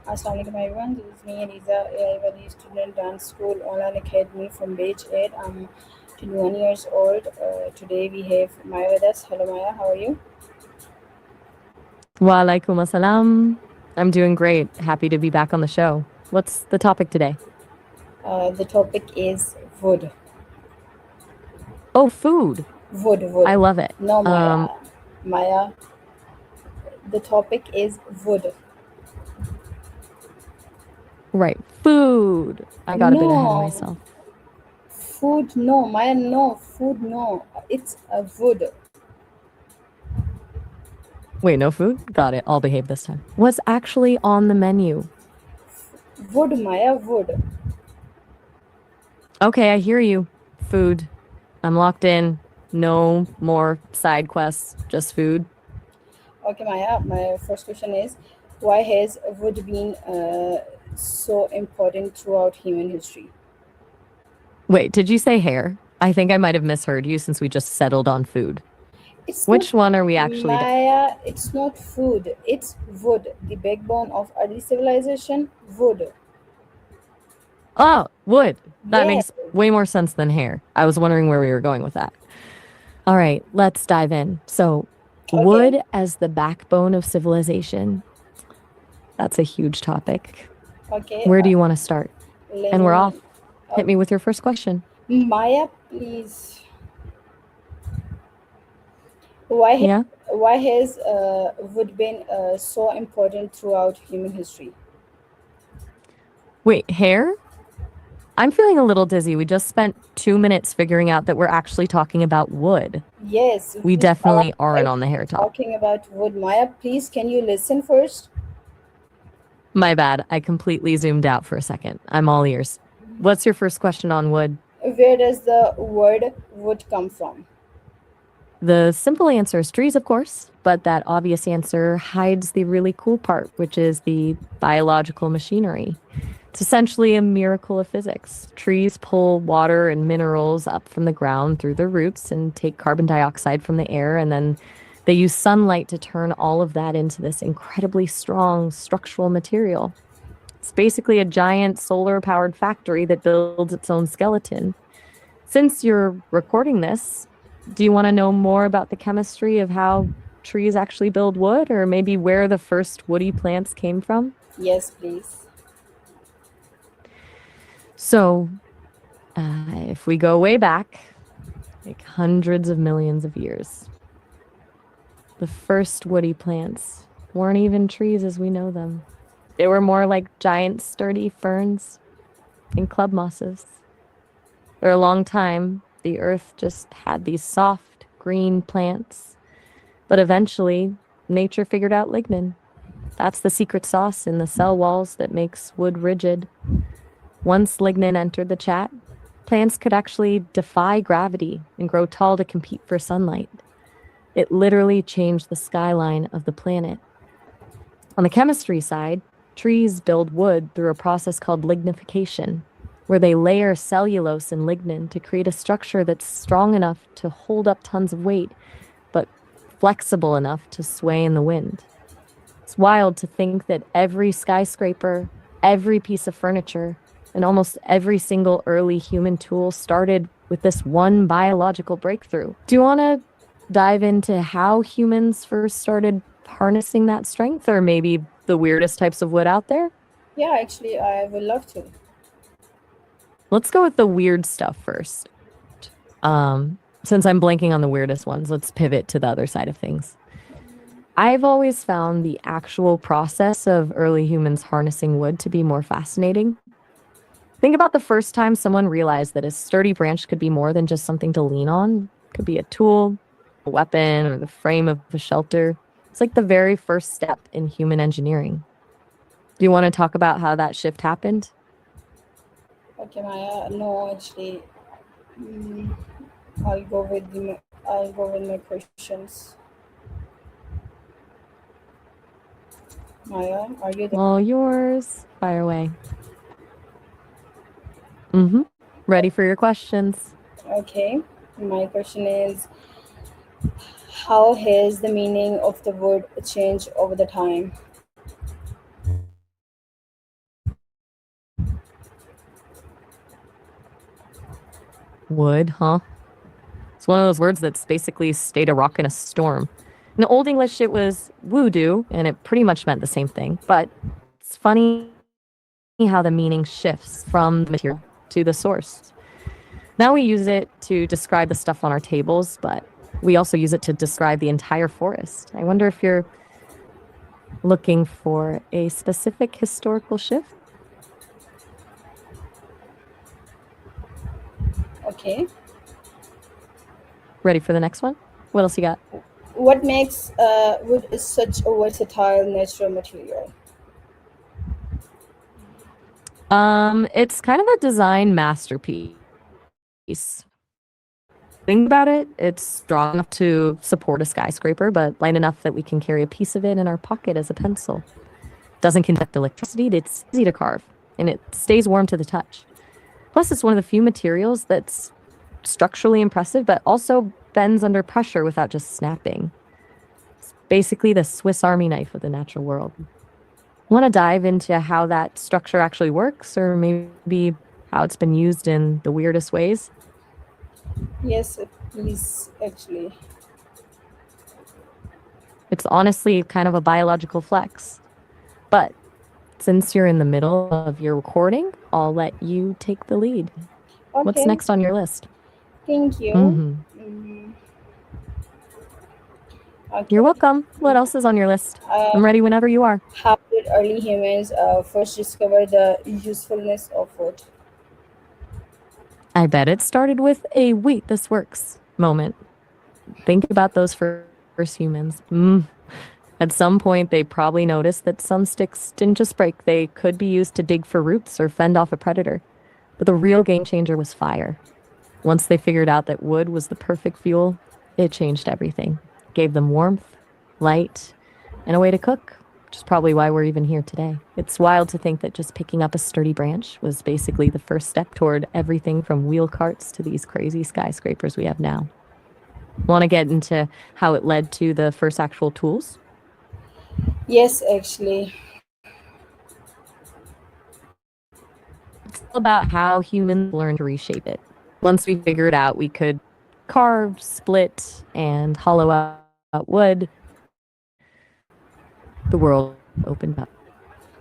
Assalamualaikum everyone. This is me, Eliza, a student dance school online academy from Beach 8. I'm 21 years old. Today we have Maya with us. Hello, Maya. How are you? Wa alaikum assalam. I'm doing great. Happy to be back on the show. What's the topic today? The topic is wood. Oh, food. Wood. I love it. No, Maya. Maya. The topic is wood. Right. Food. I got a bit ahead of No, myself. food. No, Maya. No, food. No, it's a wood. Wait, no food? Got it. I'll behave this time. What's actually on the menu? Wood, Maya. Wood. Okay, I hear you. Food. I'm locked in. No more side quests, just food. Okay, Maya. My first question is, why has wood been so important throughout human history? Wait, did you say hair? I think I might have misheard you since we just settled on food. It's not Which one are we actually? Maya. It's not food. It's wood, the backbone of early civilization. Wood. Oh, wood. That Yes. makes way more sense than hair. I was wondering where we were going with that. All right, let's dive in. So, Okay. wood as the backbone of civilization. That's a huge topic. Okay. Where do you want to start? Let And we're me. off. Uh, Hit me with your first question. Maya, please. Why has Yeah? wood been so important throughout human history? Wait, hair? I'm feeling a little dizzy. We just spent 2 minutes figuring out that we're actually talking about wood. Yes, We we are definitely aren't on the hair actually top. talking about wood. Maya, please, can you listen first? My bad. I completely zoomed out for a second. I'm all ears. What's your first question on wood? Where does the word wood come from? The simple answer is trees, of course, but that obvious answer hides the really cool part, which is the biological machinery. It's essentially a miracle of physics. Trees pull water and minerals up from the ground through their roots and take carbon dioxide from the air, and then they use sunlight to turn all of that into this incredibly strong structural material. It's basically a giant solar powered factory that builds its own skeleton. Since you're recording this, do you want to know more about the chemistry of how trees actually build wood, or maybe where the first woody plants came from? Yes, please. So, if we go way back, like hundreds of millions of years, the first woody plants weren't even trees as we know them. They were more like giant, sturdy ferns and club mosses. For a long time, the earth just had these soft, green plants. But eventually, nature figured out lignin. That's the secret sauce in the cell walls that makes wood rigid. Once lignin entered the chat, plants could actually defy gravity and grow tall to compete for sunlight. It literally changed the skyline of the planet. On the chemistry side, trees build wood through a process called lignification, where they layer cellulose and lignin to create a structure that's strong enough to hold up tons of weight, but flexible enough to sway in the wind. It's wild to think that every skyscraper, every piece of furniture, and almost every single early human tool started with this one biological breakthrough. Do you want to dive into how humans first started harnessing that strength, or maybe the weirdest types of wood out there? Yeah, actually, I would love to. Let's go with the weird stuff first. Since I'm blanking on the weirdest ones, let's pivot to the other side of things. I've always found the actual process of early humans harnessing wood to be more fascinating. Think about the first time someone realized that a sturdy branch could be more than just something to lean on. It could be a tool, a weapon, or the frame of a shelter. It's like the very first step in human engineering. Do you want to talk about how that shift happened? Okay, Maya. No, actually, mm, I'll go with my questions. Maya, are you there? All yours. Fire away. Mm-hmm. Ready for your questions. Okay. My question is, how has the meaning of the word changed over the time? Wood, huh? It's one of those words that's basically stayed a rock in a storm. In the Old English, it was voodoo, and it pretty much meant the same thing. But it's funny how the meaning shifts from the material to the source. Now we use it to describe the stuff on our tables, but we also use it to describe the entire forest. I wonder if you're looking for a specific historical shift. Okay. Ready for the next one? What else you got? What makes wood is such a versatile natural material? It's kind of a design masterpiece. Think about it, it's strong enough to support a skyscraper, but light enough that we can carry a piece of it in our pocket as a pencil. Doesn't conduct electricity, it's easy to carve, and it stays warm to the touch. Plus, it's one of the few materials that's structurally impressive, but also bends under pressure without just snapping. It's basically the Swiss Army knife of the natural world. Want to dive into how that structure actually works, or maybe how it's been used in the weirdest ways? Yes, please, actually. It's honestly kind of a biological flex. But since you're in the middle of your recording, I'll let you take the lead. What's Okay, next on your list? thank you. Mm-hmm. Mm, You're okay. welcome. What else is on your list? Uh, I'm ready whenever you are. how did early humans first discover the usefulness of wood? I bet it started with a wait, this works moment. Think about those first humans. At some point, they probably noticed that some sticks didn't just break, they could be used to dig for roots or fend off a predator. But the real game changer was fire. Once they figured out that wood was the perfect fuel, it changed everything. Gave them warmth, light, and a way to cook, which is probably why we're even here today. It's wild to think that just picking up a sturdy branch was basically the first step toward everything from wheel carts to these crazy skyscrapers we have now. Want to get into how it led to the first actual tools? Yes, actually. It's all about how humans learned to reshape it. Once we figured out we could carve, split, and hollow out wood, the world opened up.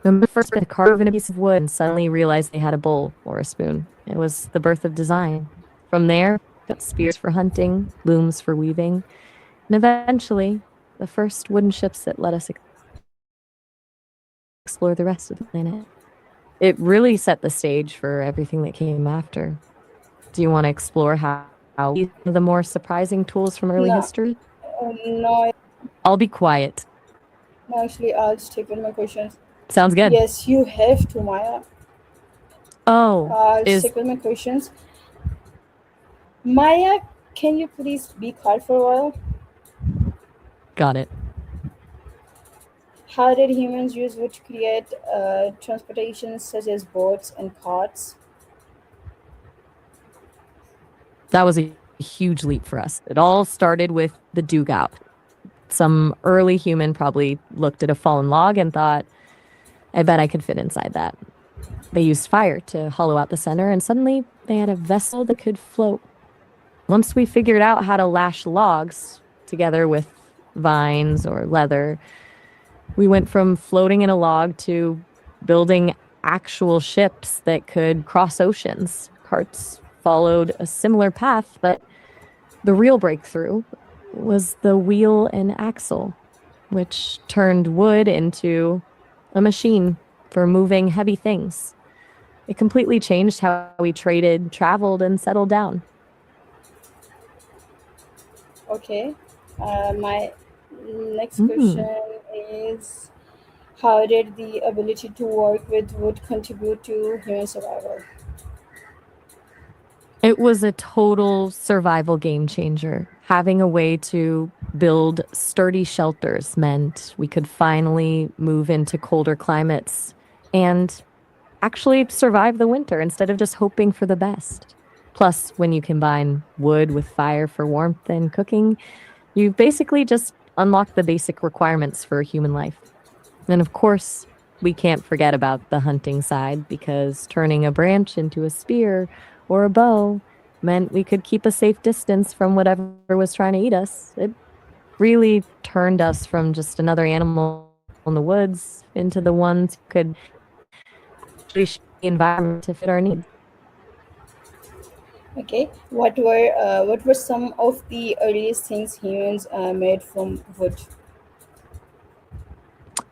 Remember the first person to carve in a piece of wood and suddenly realize they had a bowl or a spoon? It was the birth of design. From there, got spears for hunting, looms for weaving, and eventually, the first wooden ships that let us explore the rest of the planet. It really set the stage for everything that came after. Do you want to explore how we one of the more surprising tools from early history? No, no, I'll be quiet. no, actually, I'll stick with my questions. Sounds good. Yes, you have to, Maya. Oh, I'll is stick with my questions. Maya, can you please be quiet for a while? got it. How did humans use wood to create transportation such as boats and carts? That was a huge leap for us. It all started with the dugout. Some early human probably looked at a fallen log and thought, I bet I could fit inside that. They used fire to hollow out the center, and suddenly they had a vessel that could float. Once we figured out how to lash logs together with vines or leather, we went from floating in a log to building actual ships that could cross oceans. Carts followed a similar path, but the real breakthrough was the wheel and axle, which turned wood into a machine for moving heavy things. It completely changed how we traded, traveled, and settled down. Okay. My next Mm. question is, how did the ability to work with wood contribute to human survival? It was a total survival game changer. Having a way to build sturdy shelters meant we could finally move into colder climates and actually survive the winter instead of just hoping for the best. Plus, when you combine wood with fire for warmth and cooking, you basically just unlock the basic requirements for human life. And of course, we can't forget about the hunting side because turning a branch into a spear or a bow meant we could keep a safe distance from whatever was trying to eat us. It really turned us from just another animal in the woods into the ones who could actually shape the environment to fit our needs. Okay, what were some of the earliest things humans made from wood?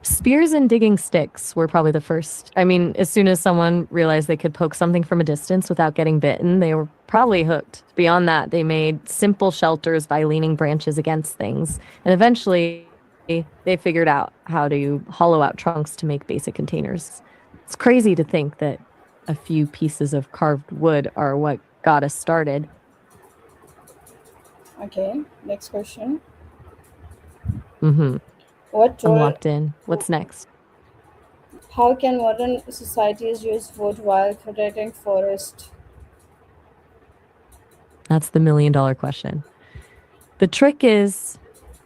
Spears and digging sticks were probably the first. I mean, as soon as someone realized they could poke something from a distance without getting bitten, they were probably hooked. Beyond that, they made simple shelters by leaning branches against things. And eventually, they figured out how to hollow out trunks to make basic containers. It's crazy to think that a few pieces of carved wood are what got us started. Okay, next question. Mm-hmm. What I'm role? locked in. What's next? How can modern societies use wood while protecting forest? That's the $1 million question. The trick is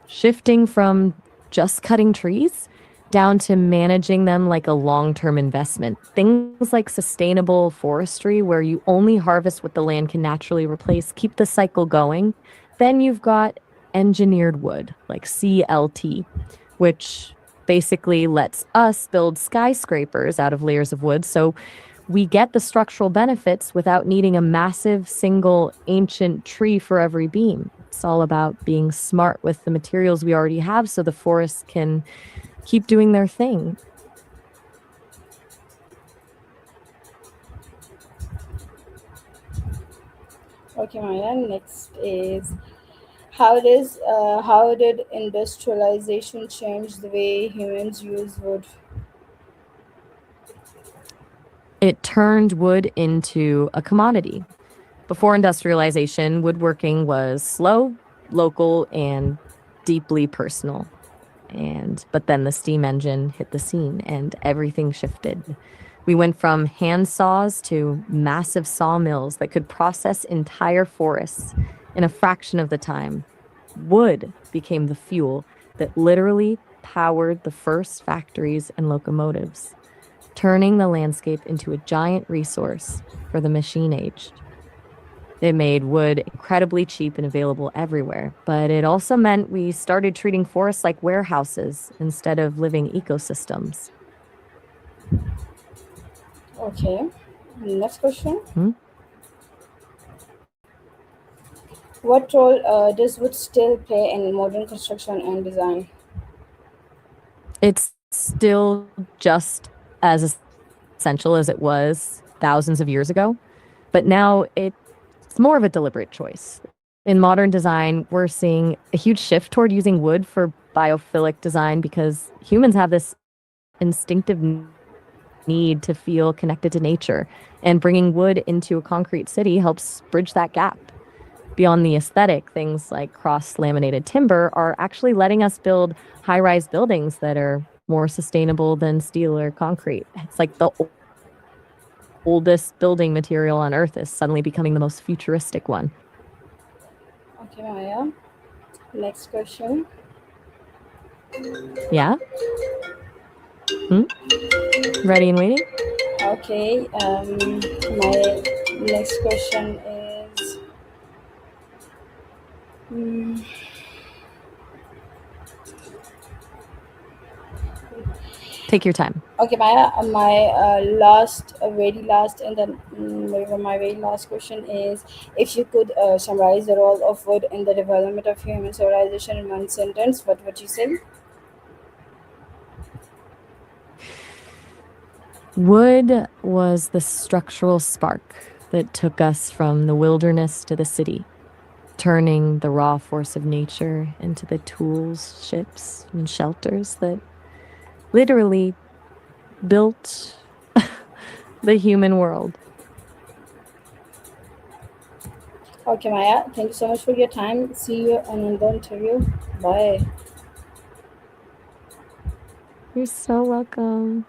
shifting from just cutting trees down to managing them like a long term investment. Things like sustainable forestry, where you only harvest what the land can naturally replace, keep the cycle going. Then you've got engineered wood, like CLT, which basically lets us build skyscrapers out of layers of wood. So we get the structural benefits without needing a massive single ancient tree for every beam. It's all about being smart with the materials we already have so the forests can keep doing their thing. Okay, Maya. Next is how did industrialization change the way humans use wood? It turned wood into a commodity. Before industrialization, woodworking was slow, local, and deeply personal. And but then the steam engine hit the scene and everything shifted. We went from hand saws to massive sawmills that could process entire forests in a fraction of the time. Wood became the fuel that literally powered the first factories and locomotives, turning the landscape into a giant resource for the machine age. It made wood incredibly cheap and available everywhere, but it also meant we started treating forests like warehouses instead of living ecosystems. Okay, next question. Hmm? What role does wood still play in modern construction and design? It's still just as essential as it was thousands of years ago, but now it's more of a deliberate choice. In modern design, we're seeing a huge shift toward using wood for biophilic design because humans have this instinctive need to feel connected to nature, and bringing wood into a concrete city helps bridge that gap. Beyond the aesthetic, things like cross laminated timber are actually letting us build high rise buildings that are more sustainable than steel or concrete. It's like the oldest building material on Earth is suddenly becoming the most futuristic one. Okay, Maya. Next question. Yeah? Hmm? Ready and waiting? Okay, my next question is. mm, Take your time. Okay, Maya, very last, and then my very last question is: if you could summarize the role of wood in the development of human civilization in one sentence, what would you say? Wood was the structural spark that took us from the wilderness to the city, turning the raw force of nature into the tools, ships, and shelters that literally built the human world. Okay, Maya, thank you so much for your time. See you on the interview. Bye. You're so welcome.